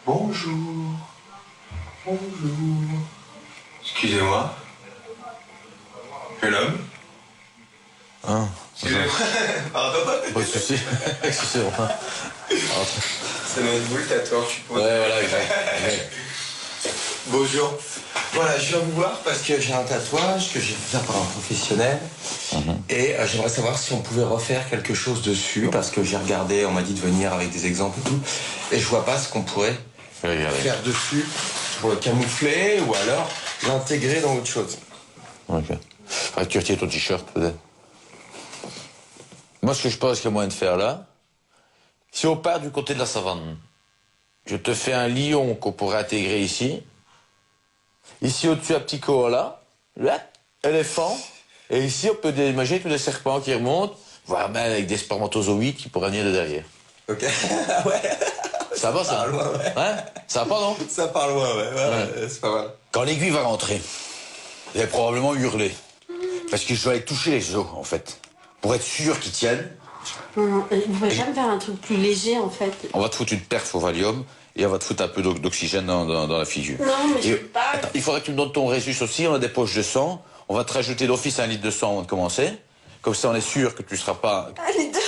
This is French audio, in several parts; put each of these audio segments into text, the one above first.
Bonjour. Bonjour. Excusez-moi. Jeune homme. Ah. Excusez-moi. Pardon. Pas de soucis. Excusez-moi. Ça doit être vous le tatoueur, je suppose. Ouais, voilà, exact. Bonjour. Voilà, je viens vous voir parce que j'ai un tatouage que j'ai fait faire par un professionnel. Et j'aimerais savoir si on pouvait refaire quelque chose dessus parce que j'ai regardé, on m'a dit de venir avec des exemples et tout. Et je vois pas ce qu'on pourrait faire dessus pour le camoufler ou alors l'intégrer dans autre chose. Ok. Ah, tu retires ton t-shirt, peut-être. Moi, ce que je pense qu'il y a moyen de faire là, si on part du côté de la savane, je te fais un lion qu'on pourrait intégrer ici. Ici, au-dessus, un petit koala. Là, éléphant. Et ici, on peut imaginer tous les serpents qui remontent, voire même avec des spermatozoïdes qui pourraient venir de derrière. Ok. Ouais. Ça va, ça? Ça part loin, ouais. Hein? Ça va pas, non? Ça part loin, ouais. C'est pas mal. Quand l'aiguille va rentrer, vous allez probablement hurler. Parce que je dois aller toucher les os, en fait. Pour être sûr qu'ils tiennent. Vous pouvez pas me faire un truc plus léger, en fait? On va te foutre une perf au Valium et on va te foutre un peu d'oxygène dans la figure. Non, mais je peux pas. Attends, il faudrait que tu me donnes ton résus aussi. On a des poches de sang. On va te rajouter d'office 1 litre de sang avant de commencer. Comme ça, on est sûr que tu seras pas... Les deux.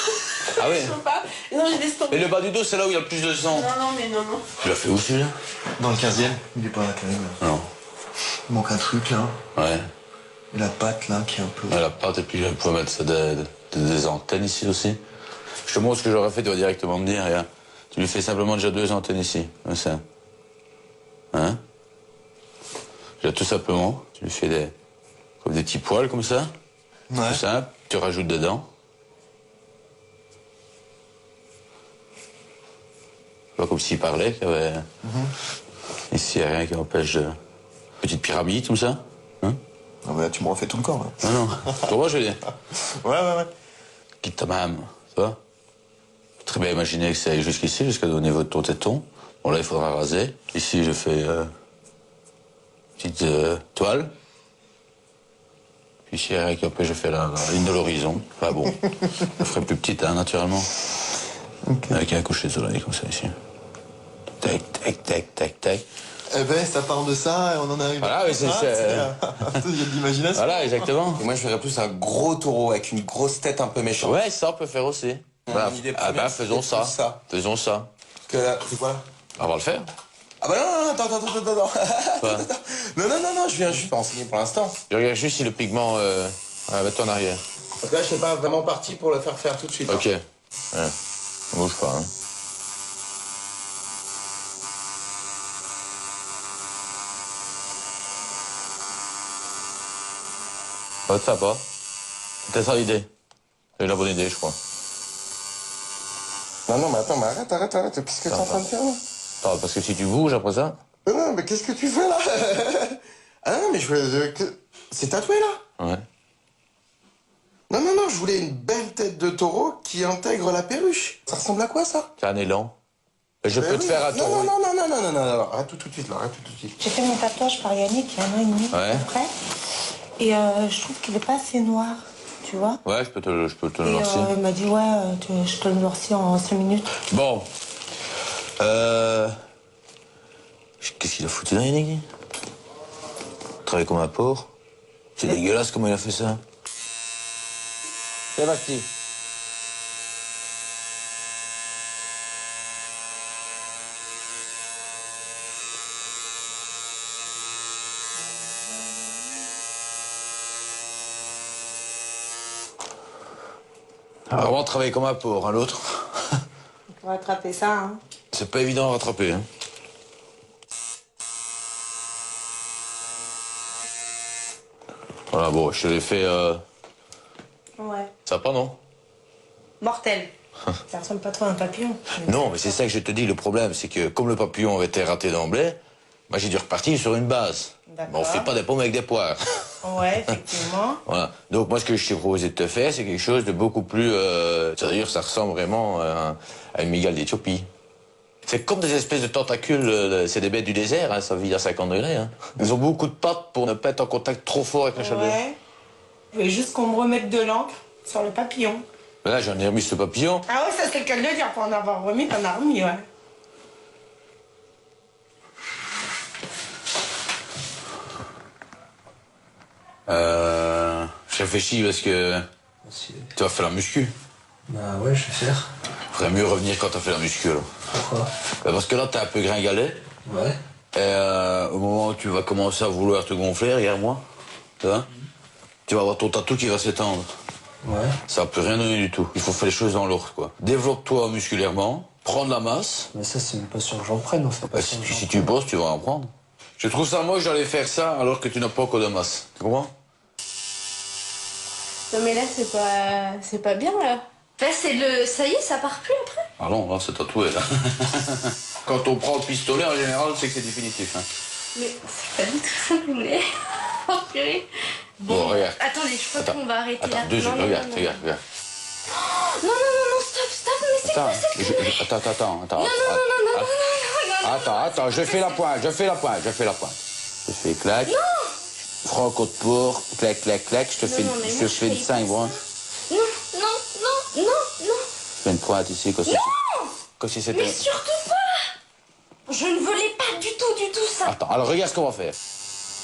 Ah oui? Je peux pas. Non, je laisse tomber. Et le bas du dos, c'est là où il y a le plus de sang. Non, mais non. Tu l'as fait où, celui-là? Dans le 15e. Il est pas là quand même. Non. Il manque un truc là. Ouais. Et la patte là qui est un peu. Ouais, la pâte, et puis on peut mettre ça des antennes ici aussi. Je te montre ce que j'aurais fait, tu vas directement me dire, regarde. Tu lui fais simplement déjà 2 antennes ici, comme ça. Hein? Déjà tout simplement, tu lui fais comme des petits poils comme ça. Ouais. Tout simple, tu rajoutes dedans. Pas comme s'il parlait, qu'il y avait... Ici, il n'y a rien qui empêche de... Petite pyramide, comme ça. Hein? Ah bah là, tu me refais tout le corps là. Non, non. Tu vois, je veux dire. Ouais. Quitte ta même, tu vois. Très bien imaginer que ça aille jusqu'ici, jusqu'au niveau de ton téton. Bon, là, il faudra raser. Ici, je fais petite toile. Puis ici, avec un peu, je fais la ligne de l'horizon. Enfin bon, je ferai plus petite, hein, naturellement. Okay. Avec un coucher de soleil, comme ça, ici. Tac, tac, tac, tac, tac. Eh ben, ça part de ça et on en arrive. Voilà, oui, c'est ça. Il y a de l'imagination. Voilà, exactement. Et moi, je ferais plus un gros taureau avec une grosse tête un peu méchante. Ouais, ça, on peut faire aussi. Bah, faisons ça. Faisons ça. Parce que là, c'est quoi là? On va le faire. Ah bah non, attends. Quoi? Non, je viens juste pas enseigner pour l'instant. Je regarde juste si le pigment... mets-toi en arrière. Parce que là, je suis pas vraiment parti pour le faire tout de suite. Ok. Ouais. On bouge pas, hein. Ça va. C'était ça l'idée. C'est la bonne idée, je crois. Non, mais attends, mais arrête. Qu'est-ce que t'es en train de faire là? Attends, parce que si tu bouges après ça... Non, mais qu'est-ce que tu fais là? Ah non, mais c'est tatoué là? Ouais. Non, je voulais une belle tête de taureau qui intègre la perruche. Ça ressemble à quoi ça? C'est un élan. Et je peux te faire un taureau. Non, arrête tout de suite. J'ai fait mon tatouage par Yannick il y a 1 an et demi après. Et je trouve qu'il est pas assez noir, tu vois. Ouais, je peux te le Et noircir. il m'a dit, ouais, je te le noircis en 5 minutes. Bon. Qu'est-ce qu'il a foutu là, Yannick? Travaille comme un porc. C'est dégueulasse comment il a fait ça. C'est parti. Vraiment travailler comme un porc, hein, l'autre. Pour attraper ça, hein. C'est pas évident à rattraper, hein. Voilà, bon, je te l'ai fait... Ouais. Ça va pas, non? Mortel. Ça ressemble pas trop à un papillon. Non, mais c'est ça que je te dis. Le problème, c'est que comme le papillon avait été raté d'emblée, moi j'ai dû repartir sur une base. D'accord. Bon, on fait pas des pommes avec des poires. Ouais, effectivement. Voilà. Donc moi, ce que je t'ai proposé de te faire, c'est quelque chose de beaucoup plus... c'est-à-dire, ça ressemble vraiment à une mygale d'Éthiopie. C'est comme des espèces de tentacules, c'est des bêtes du désert, hein, ça vit à 50 degrés. Hein. Ils ont beaucoup de pattes pour ne pas être en contact trop fort avec la chaleur. Ouais. Je voulais juste qu'on me remette de l'encre sur le papillon. Mais là, j'en ai remis ce papillon. Ah ouais, ça c'est le cas de le dire. Pour en avoir remis, t'en as remis, ouais. Je réfléchis parce que tu vas faire la muscu. Bah ouais, je vais faire. Faudrait mieux revenir quand t'as fait la muscu, là. Pourquoi? Parce que là, t'es un peu gringalet. Ouais. Et au moment où tu vas commencer à vouloir te gonfler, regarde-moi. Tu vois? Tu vas avoir ton tatou qui va s'étendre. Ouais. Ça ne peut rien donner du tout. Il faut faire les choses dans l'ordre, quoi. Développe-toi musculairement, prends de la masse. Mais ça, c'est même pas sûr que j'en prenne, en fait. Si tu bosses, tu vas en prendre. Je trouve ça moche d'aller faire ça alors que tu n'as pas encore de masse. Tu comprends? Non mais là c'est pas bien là. Là c'est le... Ça y est, ça part plus après. Ah non, là, c'est tatoué, là. Quand on prend le pistolet, en général, c'est que c'est définitif. Hein. Mais c'est pas du tout ça que je voulais. Oh purée. Bon, regarde. Attendez, je crois qu'on va arrêter là. Attends, 2 secondes, regarde. Non, stop, mais c'est quoi cette connerie? Attends. Non. Attends, je fais la pointe. Je fais clac. Non. Franco de porc, clac, je te fais une 5 branches. Non. Je fais une pointe ici, comme si c'était... Mais surtout pas. Je ne voulais pas du tout ça. Attends, alors regarde ce qu'on va faire.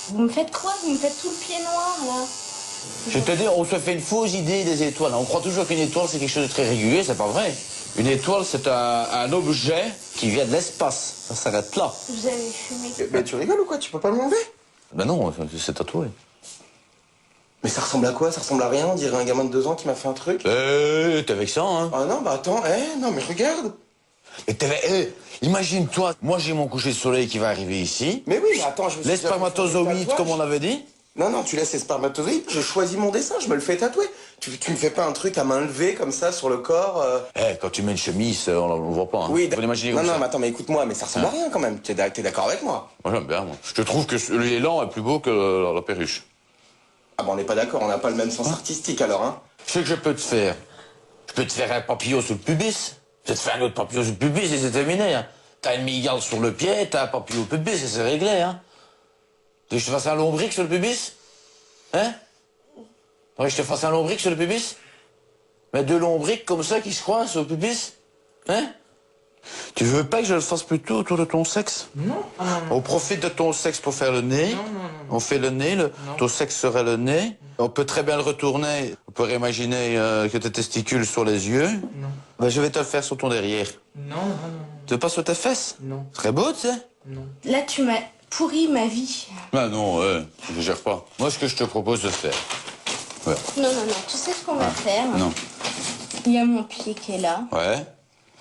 Vous me faites quoi? Vous me faites tout le pied noir, là? Je te dis, on se fait une fausse idée des étoiles. On croit toujours qu'une étoile, c'est quelque chose de très régulier, c'est pas vrai. Une étoile, c'est un objet qui vient de l'espace. Ça s'arrête là. Vous avez fumé. Mais tu rigoles ou quoi? Tu peux pas m'enlever? Ben non, c'est tatoué. Mais ça ressemble à quoi? Ça ressemble à rien, on dirait un gamin de 2 ans qui m'a fait un truc. T'es avec ça, hein? Ah non, bah attends, non mais regarde. Mais imagine-toi, moi j'ai mon coucher de soleil qui va arriver ici. Mais oui, mais attends, je me suis Les déjà fait faire des spermatozoïdes, tatouages. comme on avait dit. Non, tu laisses les spermatozoïdes, je choisis mon dessin, je me le fais tatouer. Tu me fais pas un truc à main levée comme ça sur le corps Quand tu mets une chemise, on le voit pas. Hein. Oui, Faut l'imaginer non, comme ça. mais attends, mais écoute-moi, mais ça ressemble à rien quand même. T'es d'accord avec moi? Moi j'aime bien, moi. Je trouve que l'élan est plus beau que la perruche. Ah bon, on n'est pas d'accord, on n'a pas le même sens artistique alors, hein. Tu sais que je peux te faire? Je peux te faire un papillon sous le pubis. Je peux te faire un autre papillon sous le pubis et c'est terminé, hein. T'as une migale sur le pied, t'as un papillon au pubis et c'est réglé, hein. Tu veux que je te fasse un lombric sur le pubis? Hein? Tu veux que je te fasse un lombric sur le pubis? Mais 2 lombrics comme ça qui se coincent au pubis? Hein? Tu veux pas que je le fasse plutôt autour de ton sexe? Non. On profite de ton sexe pour faire le nez. Non. On fait le nez, ton sexe serait le nez. On peut très bien le retourner. On pourrait imaginer que tes testicules sur les yeux. Non. Ben, je vais te le faire sur ton derrière. Non. Tu veux pas sur tes fesses? Non. Très beau, tu sais. Non. Là, tu m'as pourri ma vie. Ben non, je gère pas. Moi, ce que je te propose de faire. Ouais. Non, tu sais ce qu'on va faire? Non. Il y a mon pied qui est là, Ouais.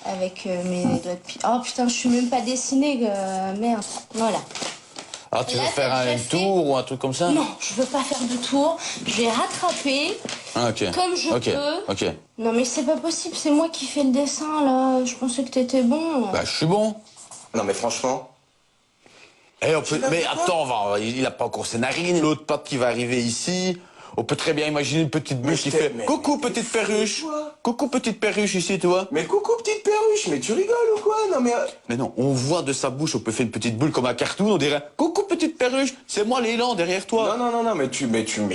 avec mes doigts de pied. Oh putain, je suis même pas dessinée, merde. Voilà. Ah, tu Là, veux faire t'as un déjà fait tour ou un truc comme ça? Non, je veux pas faire de tour. Je vais rattraper Ah, ok. comme je peux. Ok. Non, mais c'est pas possible, c'est moi qui fais le dessin, là. Je pensais que t'étais bon. Bah, je suis bon. Non mais franchement. Mais attends, il a pas encore ses narines. L'autre patte qui va arriver ici. On peut très bien imaginer une petite bouche qui fait coucou petite perruche. Coucou petite perruche ici, tu vois. Mais coucou petite perruche, mais tu rigoles ou quoi? Non mais... Mais non, on voit de sa bouche, on peut faire une petite boule comme un cartoon, on dirait coucou petite perruche, c'est moi l'élan derrière toi. Non, mais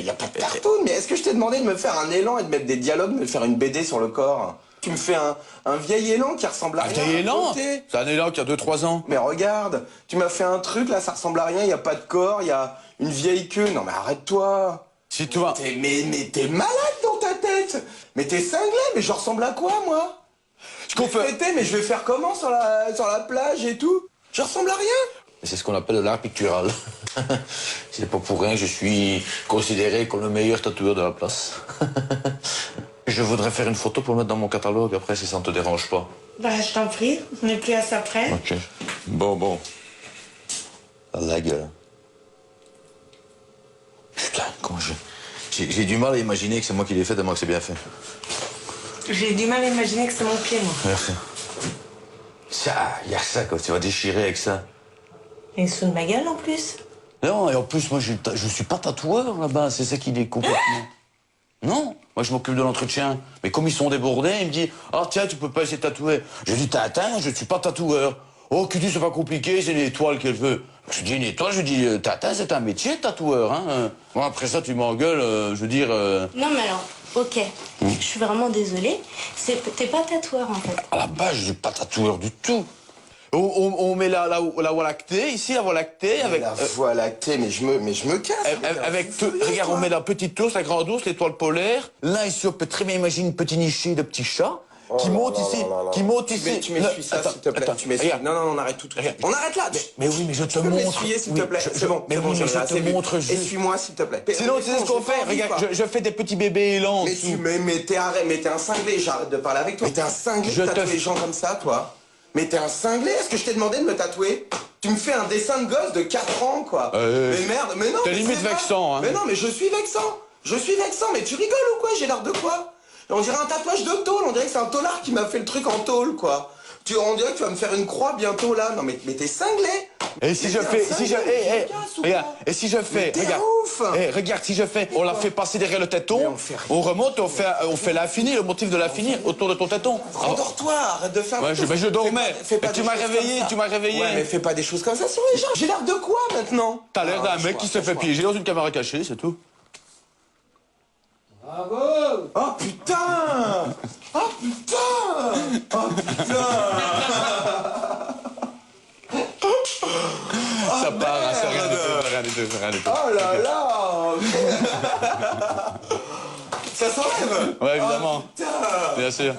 y a pas de cartoon. Mais est-ce que je t'ai demandé de me faire un élan et de mettre des dialogues, de me faire une BD sur le corps? Tu me fais un vieil élan qui ressemble à Un rien. vieil élan? côté. C'est un élan qui a 2-3 ans. Mais regarde, tu m'as fait un truc là, ça ressemble à rien, y a pas de corps, y a une vieille queue. Non mais arrête-toi. Si toi. Mais t'es malade dans ta tête. Mais t'es cinglé, mais je ressemble à quoi moi? Je comprends. Mais je vais faire comment sur la plage et tout? Je ressemble à rien. C'est ce qu'on appelle l'art pictural. C'est pas pour rien que je suis considéré comme le meilleur tatoueur de la place. Je voudrais faire une photo pour mettre dans mon catalogue après si ça ne te dérange pas. Bah, je t'en prie, on n'est plus à ça près. Ok. Bon. La gueule. Putain, comment j'ai du mal à imaginer que c'est moi qui l'ai fait tellement que c'est bien fait. J'ai du mal à imaginer que c'est mon pied, moi. Merci. Ça, il y a ça quoi, tu vas déchirer avec ça. Et sous de ma gueule en plus. Non, et en plus, moi, je suis pas tatoueur là-bas, c'est ça qui est complètement. Non, moi je m'occupe de l'entretien. Mais comme ils sont débordés, il me dit ah tiens, tu peux pas essayer de tatouer. Je dis Tintin, je ne suis pas tatoueur. Oh, Cutie, c'est pas compliqué, c'est une étoile qu'elle veut. Je dis une étoile, je dis Tintin, c'est un métier de tatoueur. Hein. Bon, après ça, tu m'engueules, je veux dire. Non, mais alors, ok, je suis vraiment désolée. T'es pas tatoueur en fait. À la base, je suis pas tatoueur du tout. On met la voie lactée, ici, la voie lactée, avec... La voie lactée, mais je me casse. Regarde, on met la petite ours, la grande ours, l'étoile polaire. Là, ici, on peut très bien imaginer une petite nichée de petits chats qui montent ici, Tu m'essuies ça, s'il te plaît. Tu m'essuies. Non, on arrête tout. On arrête là. Mais oui, mais je te Tu peux montre. m'essuyer, s'il te plaît. C'est bon, mais oui, mais je te montre juste. Essuie-moi, s'il te plaît. Sinon, tu sais ce qu'on fait? Regarde, je fais des petits bébés élans. Mais t'es un cinglé, j'arrête de parler avec toi. Mais t'es un cinglé de tatouer les gens comme ça, toi. Mais t'es un cinglé, est-ce que je t'ai demandé de me tatouer? Tu me fais un dessin de gosse de 4 ans, quoi. Mais merde, mais non. T'es limite vexant, hein. Mais non, mais je suis vexant. Mais tu rigoles ou quoi? J'ai l'air de quoi? On dirait un tatouage de tôle, on dirait que c'est un tôlard qui m'a fait le truc en tôle, quoi. On dirait que tu vas me faire une croix bientôt, là. Non, mais t'es cinglé. Et si je fais, regarde, regarde, si je fais, on la fait passer derrière le téton, on remonte, on fait l'infini, le motif de l'infini, autour de ton téton. Rendors-toi, arrête de faire... Ouais, je dormais. Tu m'as réveillé. Ouais, mais fais pas des choses comme ça sur les gens. J'ai l'air de quoi, maintenant? T'as l'air d'un mec qui se fait piéger dans une caméra cachée, c'est tout. Bravo! Oh putain! Oh putain! Oh putain! Ça part, hein, c'est rien du tout. Oh là là! Ça s'enlève! Ouais, évidemment. Oh, putain! Bien sûr.